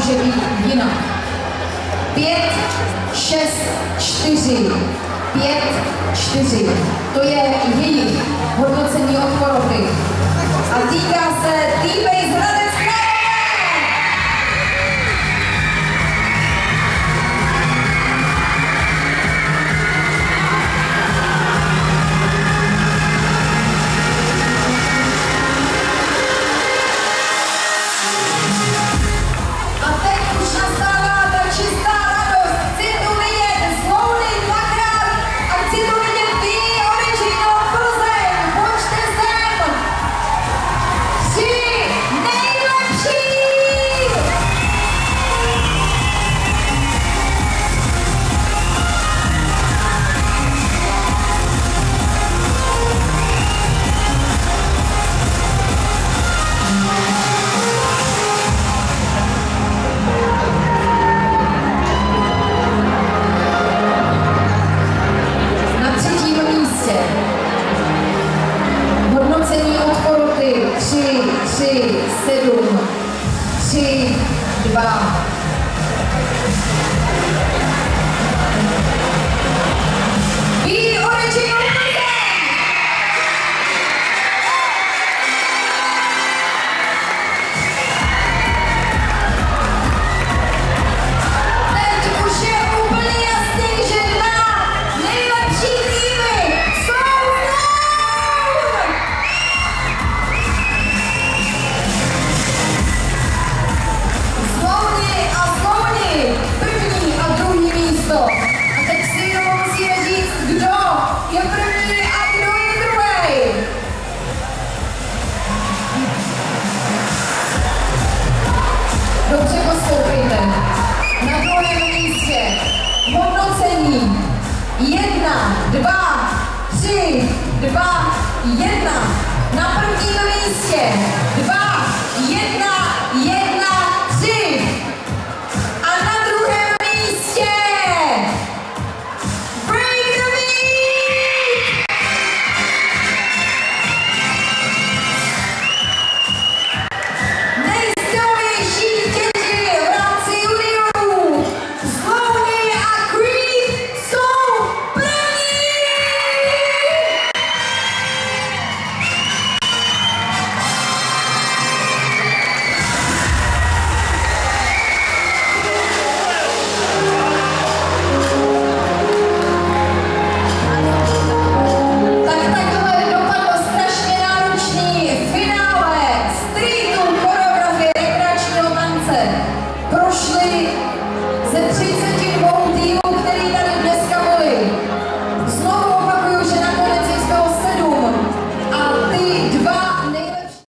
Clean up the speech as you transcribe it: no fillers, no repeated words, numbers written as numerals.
může být jinak. 5, 6, 4, 5, 4. To je jejich hodnocení od poroty. A týká se T-Base Hradec Králové! Hodnocení od poroty 3, 3, 7, 3, 2. Be original! Dobře poslouchejte. Na druhém místě hodnocení 1, 2, 3, 2, 1.